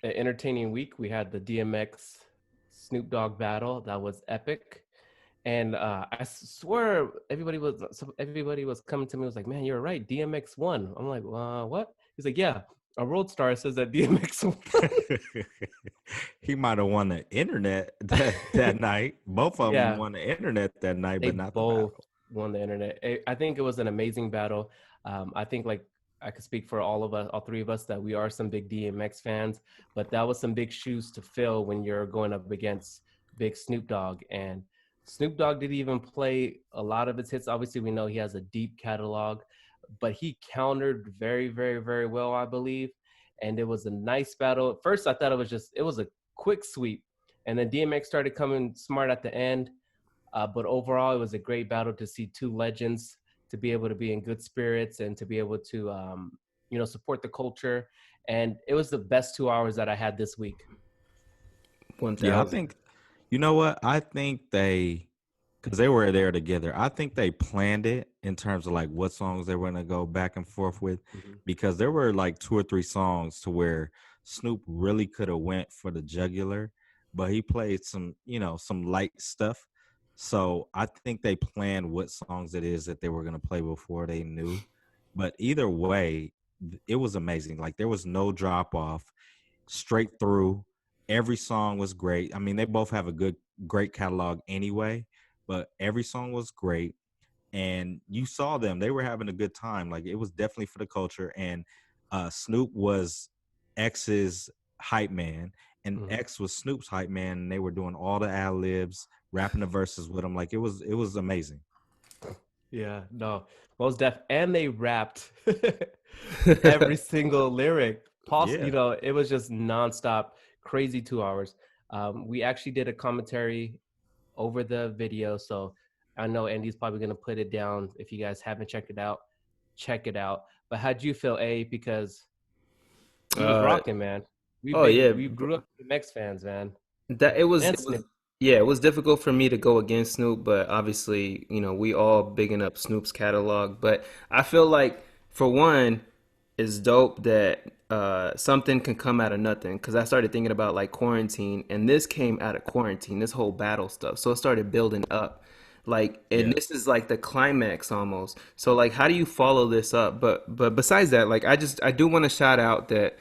an entertaining week. We had the DMX Snoop Dogg battle. That was epic. And I swear everybody was coming to me, was like, man, you're right, DMX won. I'm like, what? He's like, yeah, a road star says that DMX won. He might have won the internet that night. Both of them Yeah, won the internet that night, they but not the both battle. won the internet. I think it was an amazing battle. I think like I could speak for all of us, all three of us, that we are some big DMX fans, but that was some big shoes to fill when you're going up against big Snoop Dogg. And Snoop Dogg didn't even play a lot of his hits. Obviously, we know he has a deep catalog, but he countered very, very, very well, I believe. And it was a nice battle. At first, I thought it was a quick sweep. And then DMX started coming smart at the end. But overall, it was a great battle to see two legends to be able to be in good spirits and to be able to, support the culture. And it was the best 2 hours that I had this week. Yeah, I 1000. think, you know what? I think because they were there together, I think they planned it in terms of like what songs they were going to go back and forth with, Mm-hmm. because there were like two or three songs to where Snoop really could have went for the jugular, but he played some light stuff. So I think they planned what songs it is that they were going to play before they knew. But either way, it was amazing. Like there was no drop off, straight through. Every song was great. I mean, they both have a great catalog anyway, but every song was great. And you saw them; they were having a good time. Like it was definitely for the culture. And Snoop was X's hype man, and Mm-hmm. X was Snoop's hype man. And they were doing all the ad libs, rapping the verses with him. Like it was amazing. Yeah, no, most def, and they rapped every single lyric. Yeah. It was just nonstop, crazy 2 hours. We actually did a commentary over the video, so I know Andy's probably gonna put it down. If you guys haven't checked it out, check it out. But how'd you feel, A? Because he was Uh, rocking, man. oh yeah, We grew up Mex fans, man, that it was and it was Snoop. yeah, it was difficult for me to go against Snoop, but obviously, we all bigging up Snoop's catalog. But I feel like for one, it's dope that something can come out of nothing. Because I started thinking about like quarantine, and this came out of quarantine, this whole battle stuff. So it started building up. Like, and Yeah. this is like the climax almost. So like, how do you follow this up? But besides that, like, I do want to shout out that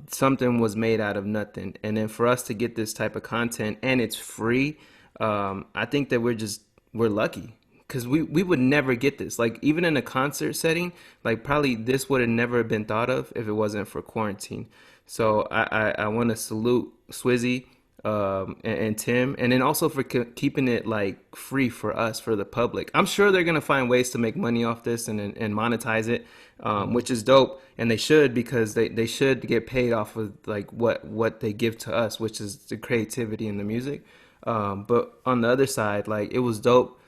something was made out of nothing, and then for us to get this type of content and it's free, I think that we're lucky because we would never get this. Like even in a concert setting, like probably this would have never been thought of if it wasn't for quarantine. So I want to salute Swizzy and Tim, and then also for keeping it like free for us, for the public. I'm sure they're gonna find ways to make money off this and monetize it, Mm-hmm. which is dope, and they should, because they should get paid off of like what they give to us, which is the creativity and the music. But on the other side, like it was dope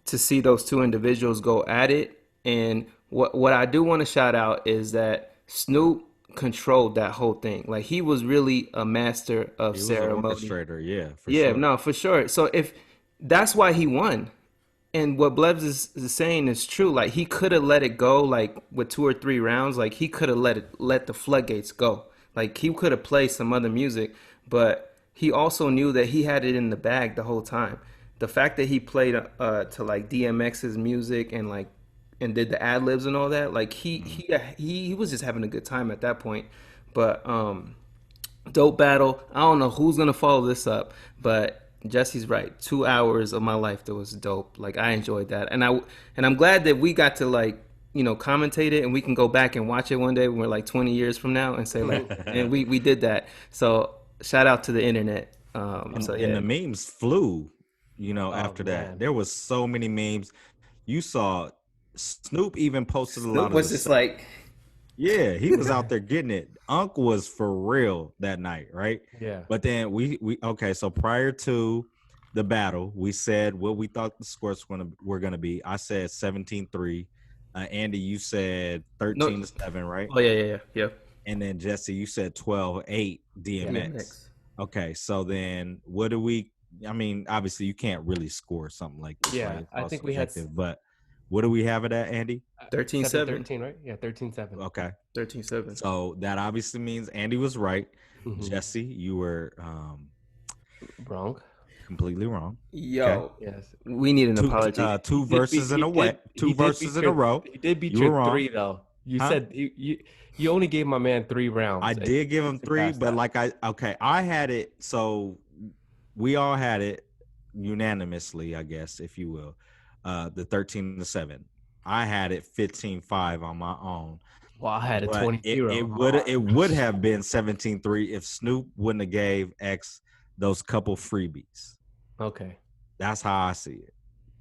to see those two individuals go at it. And what I do want to shout out is that Snoop controlled that whole thing. Like he was really a master of He was an ceremony. orchestrator. Yeah, for Yeah, sure. no, for sure. So if that's why he won. And what Blevs is saying is true. Like he could have let it go, like with 2 or 3 rounds. Like he could have let the floodgates go. Like he could have played some other music, but he also knew that he had it in the bag the whole time. The fact that he played to like DMX's music and like and did the ad libs and all that, like Mhm. he was just having a good time at that point. But dope battle. I don't know who's gonna follow this up, but Jesse's right. 2 hours of my life that was dope. Like I enjoyed that, and I'm glad that we got to like commentate it, and we can go back and watch it one day when we're like 20 years from now and say like, and we did that. So shout out to the internet. and So and yeah, the memes flew, Oh after that. man. There was so many memes. You saw Snoop even posted a lot Snoop of the was just stuff. like, Yeah, he was out there getting it. Unc was for real that night, right? Yeah. But then we okay, so prior to the battle, we said what we thought the scores were gonna be. I said 17-3. Andy, you said no, 13-7, right? oh yeah. And then Jesse, you said 12-8 Yeah. DMX. DMX. Okay, so then I mean, obviously you can't really score something like this, right? Yeah. It's I all think we had subjective, but What do we have it at, Andy? 13-7. 13, right? Yeah, 13-7. Okay. 13-7. So that obviously means Andy was right. Mhm. Jesse, you were Wrong. completely wrong. Yo, Yes. we need an apology. Two verses in a wet. Two verses in a row. He did beat You were you wrong. 3 though. You Huh? said you only gave my man 3 rounds. I did give him 3, but I had it. So we all had it unanimously, I guess, if you will. The 13-7. I had it 15-5 on my own. Well, I had a But 20-0. it would have been 17-3 if Snoop wouldn't have gave X those couple freebies. Okay. That's how I see it.